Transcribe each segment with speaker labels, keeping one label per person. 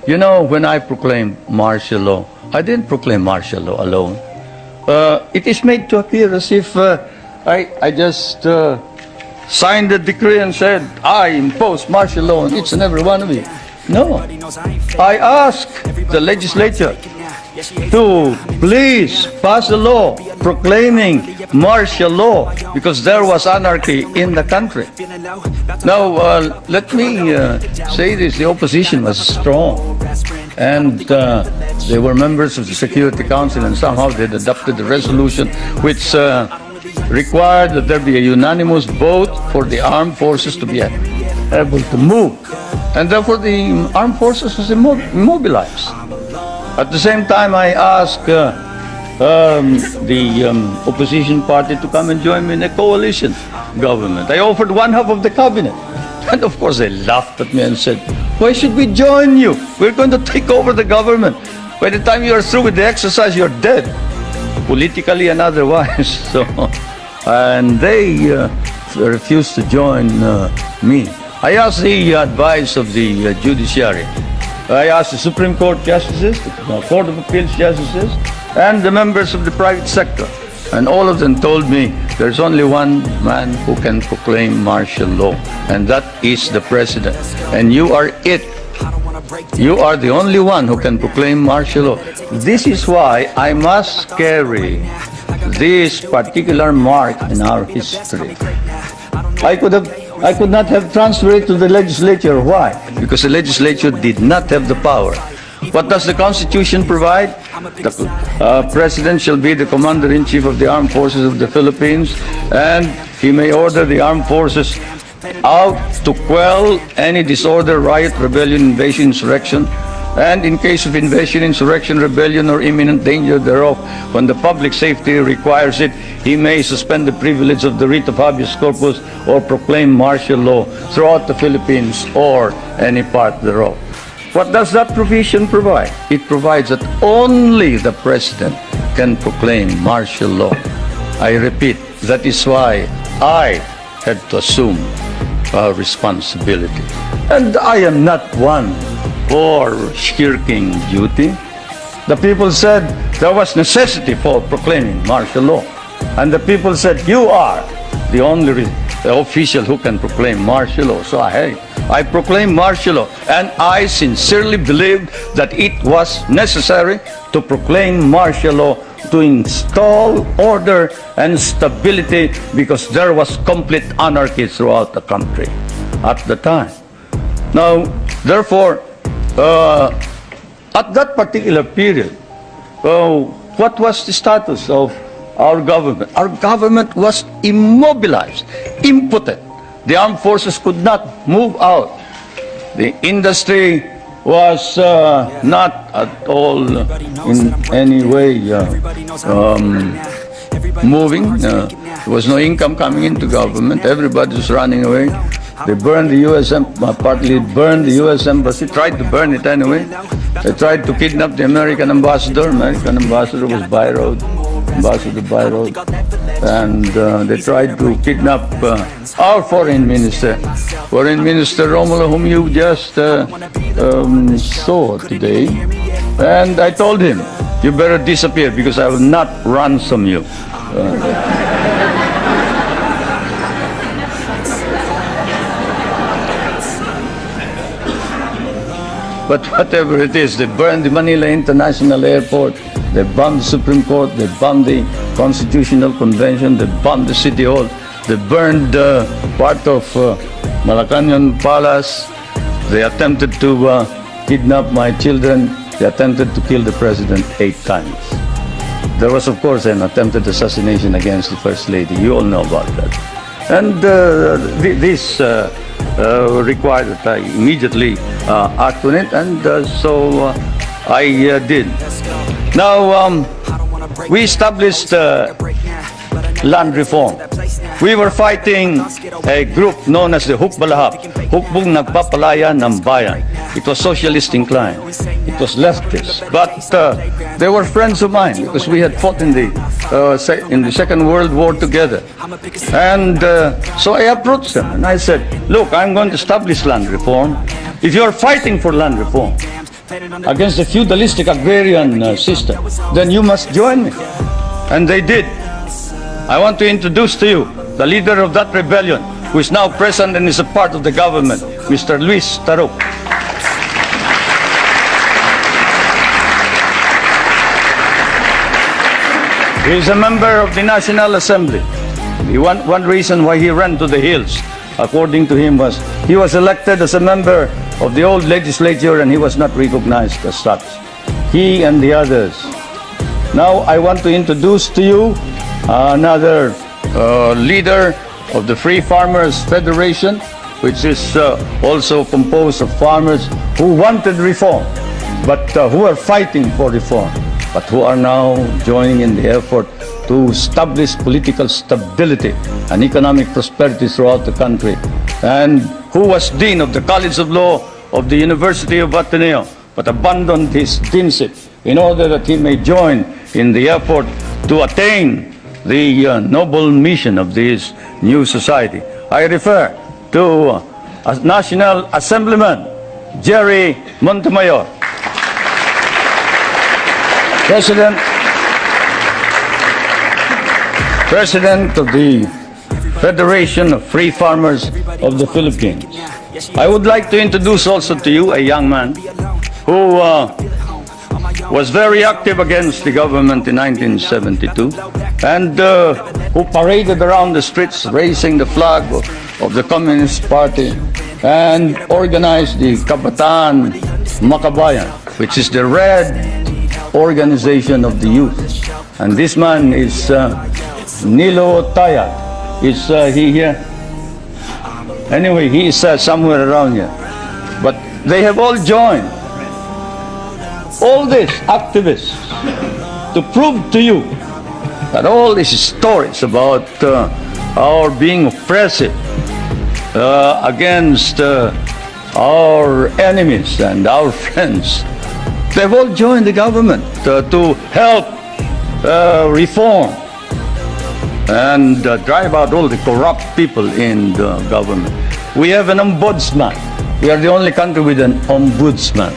Speaker 1: You know, when I proclaimed martial law, I didn't proclaim martial law alone. It is made to appear as if I just signed the decree and said, I impose martial law on each and every one of you. No. I asked the legislature to please pass a law proclaiming martial law because there was anarchy in the country. Now, let me say this. The opposition was strong, and they were members of the Security Council, and somehow they adopted the resolution which required that there be a unanimous vote for the armed forces to be able to move. And therefore the armed forces was immobilized. At the same time, I asked the opposition party to come and join me in a coalition government. I offered one half of the cabinet. And of course they laughed at me and said, why should we join you? We're going to take over the government. By the time you are through with the exercise, you're dead, politically and otherwise. So, and they refused to join me. I asked the advice of the judiciary. I asked the Supreme Court justices, the Court of Appeals justices, and the members of the private sector. And all of them told me there's only one man who can proclaim martial law, and that is the president. And you are it. You are the only one who can proclaim martial law. This is why I must carry this particular mark in our history. I could not have transferred it to the legislature. Why? Because the legislature did not have the power. What does the Constitution provide? The President shall be the Commander-in-Chief of the Armed Forces of the Philippines, and he may order the armed forces out to quell any disorder, riot, rebellion, invasion, insurrection, and in case of invasion, insurrection, rebellion, or imminent danger thereof, when the public safety requires it, he may suspend the privilege of the writ of habeas corpus or proclaim martial law throughout the Philippines or any part thereof. What does that provision provide? It provides that only the President can proclaim martial law. I repeat, that is why I had to assume responsibility. And I am not one for shirking duty. The people said there was necessity for proclaiming martial law. And the people said, you are the only official who can proclaim martial law. So I proclaim martial law. And I sincerely believed that it was necessary to proclaim martial law to install order and stability because there was complete anarchy throughout the country at the time. Now, therefore, at that particular period, what was the status of our government? Our government was immobilized, impotent. The armed forces could not move out. The industry was not at all in any way moving. There was no income coming into government. Everybody was running away. They burned the U.S. partly burned the U.S. embassy, tried to burn it anyway. They tried to kidnap the American ambassador. American ambassador was by road, Ambassador by road. And they tried to kidnap our foreign minister, Romulo, whom you just saw today. And I told him, you better disappear because I will not ransom you. But whatever it is, they burned the Manila International Airport, they bombed the Supreme Court, they bombed the Constitutional Convention, they bombed the City Hall, they burned part of Malacanang Palace, they attempted to kidnap my children, they attempted to kill the President 8 times. There was, of course, an attempted assassination against the First Lady. You all know about that. And this required that I immediately act on it, and so I did. Now, we established land reform. We were fighting a group known as the Hukbalahap, Hukbong Nagpapalaya ng Bayan. It was socialist inclined. It was leftist. But they were friends of mine because we had fought in the Second World War together. And so I approached them and I said, look, I'm going to establish land reform. If you're fighting for land reform, against the feudalistic agrarian system, then you must join me. And they did. I want to introduce to you the leader of that rebellion, who is now present and is a part of the government, Mr. Luis Tarok. He is a member of the National Assembly. One reason why he ran to the hills, according to him, was he was elected as a member of the old legislature and he was not recognized as such. He and the others. Now I want to introduce to you another leader of the Free Farmers Federation, which is also composed of farmers who wanted reform, but who are fighting for reform, but who are now joining in the effort to establish political stability and economic prosperity throughout the country, and who was Dean of the College of Law of the University of Ateneo, but abandoned his deanship in order that he may join in the effort to attain the noble mission of this new society. I refer to National Assemblyman Jerry Montemayor, President of the Federation of Free Farmers of the Philippines. I would like to introduce also to you a young man who was very active against the government in 1972 and who paraded around the streets raising the flag of the Communist Party and organized the Kabataan Makabayan, which is the red organization of the youth. And this man is Nilo Taya. Is he here? Anyway, he is somewhere around here. But they have all joined, all these activists, to prove to you that all these stories about our being oppressive against our enemies and our friends, they've all joined the government to help reform and drive out all the corrupt people in the government. We have an ombudsman. We are the only country with an ombudsman.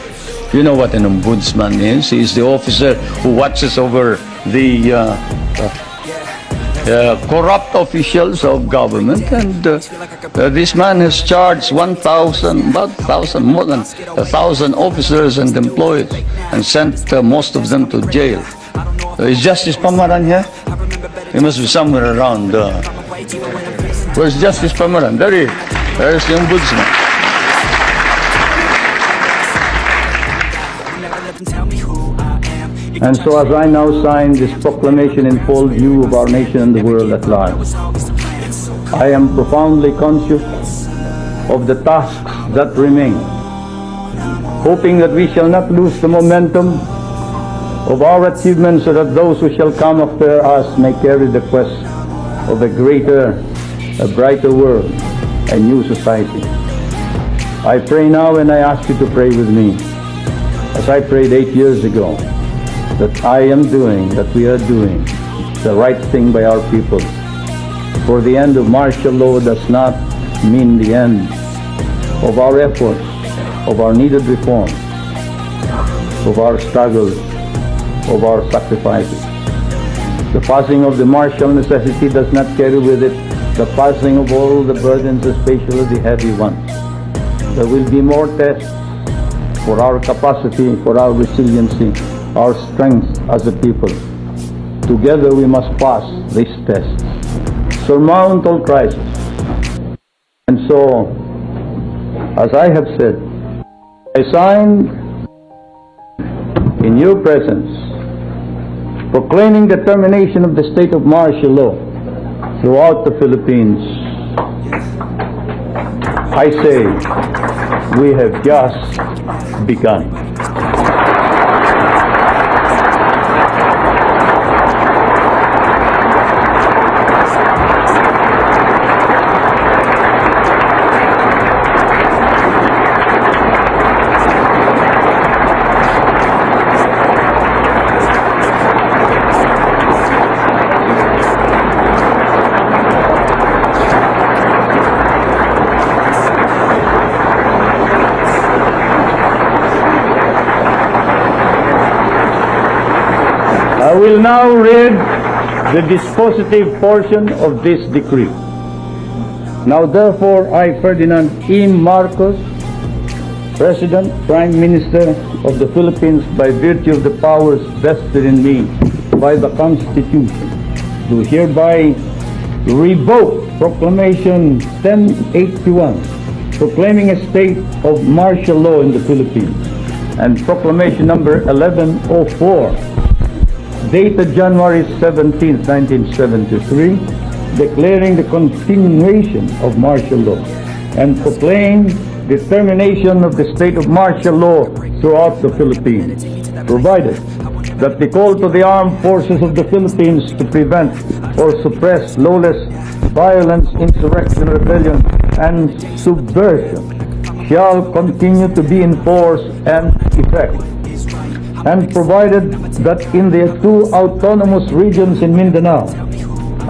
Speaker 1: You know what an ombudsman is? He is the officer who watches over the corrupt officials of government, and this man has charged more than 1,000 officers and employees and sent most of them to jail. Is Justice Pamaran here? He must be somewhere around. Where's Justice Pamaran? There he is. There's the ombudsman. And so as I now sign this proclamation in full view of our nation and the world at large, I am profoundly conscious of the tasks that remain, hoping that we shall not lose the momentum of our achievements, so that those who shall come after us may carry the quest of a greater, a brighter world, a new society. I pray now, and I ask you to pray with me, as I prayed 8 years ago, that I am doing, that we are doing the right thing by our people. For the end of martial law does not mean the end of our efforts, of our needed reform, of our struggles, of our sacrifices. The passing of the martial necessity does not carry with it the passing of all the burdens, especially the heavy ones. There will be more tests for our capacity, for our resiliency, our strength as a people. Together we must pass this test, surmount all crises. And so, as I have said, I sign in your presence, proclaiming the termination of the state of martial law throughout the Philippines. I say, we have just begun. now read the dispositive portion of this decree. Now therefore, I, Ferdinand E. Marcos, President, Prime Minister of the Philippines, by virtue of the powers vested in me by the Constitution, do hereby revoke Proclamation 1081, proclaiming a state of martial law in the Philippines, and Proclamation number 1104, dated January 17, 1973, declaring the continuation of martial law, and proclaim the termination of the state of martial law throughout the Philippines, provided that the call to the armed forces of the Philippines to prevent or suppress lawless violence, insurrection, rebellion, and subversion shall continue to be in force and effect, and provided that in the two autonomous regions in Mindanao,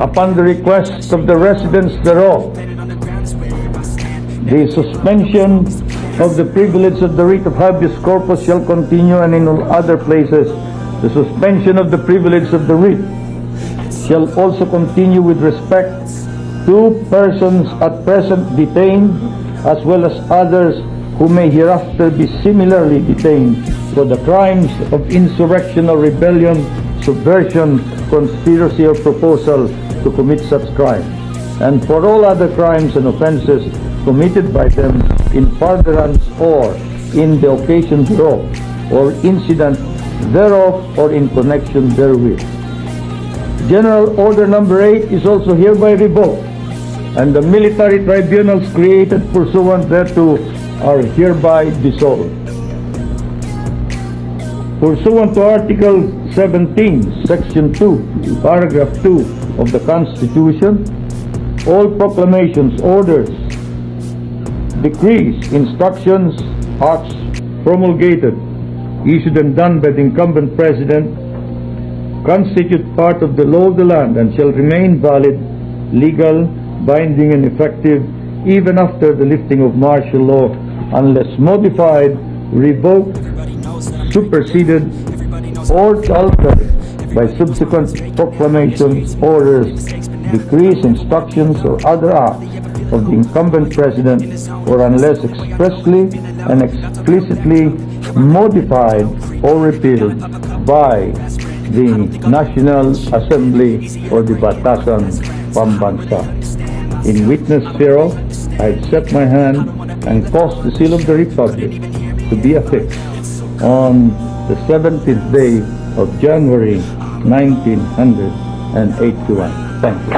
Speaker 1: upon the request of the residents thereof, the suspension of the privilege of the writ of habeas corpus shall continue, and in all other places the suspension of the privilege of the writ shall also continue with respect to persons at present detained, as well as others who may hereafter be similarly detained for the crimes of insurrection or rebellion, subversion, conspiracy, or proposal to commit such crimes, and for all other crimes and offenses committed by them in furtherance or in the occasion thereof, or incident thereof, or in connection therewith. General Order Number 8 is also hereby revoked, and the military tribunals created pursuant thereto are hereby dissolved. Pursuant to Article 17, Section 2, Paragraph 2 of the Constitution, all proclamations, orders, decrees, instructions, acts promulgated, issued and done by the incumbent president constitute part of the law of the land and shall remain valid, legal, binding, and effective even after the lifting of martial law, unless modified, revoked, superseded, or altered by subsequent proclamations, orders, decrees, instructions, or other acts of the incumbent president, or unless expressly and explicitly modified or repealed by the National Assembly or the Batasan Pambansa. In witness thereof, I set my hand and cause the seal of the Republic to be affixed on the 17th day of January 1981. Thank you.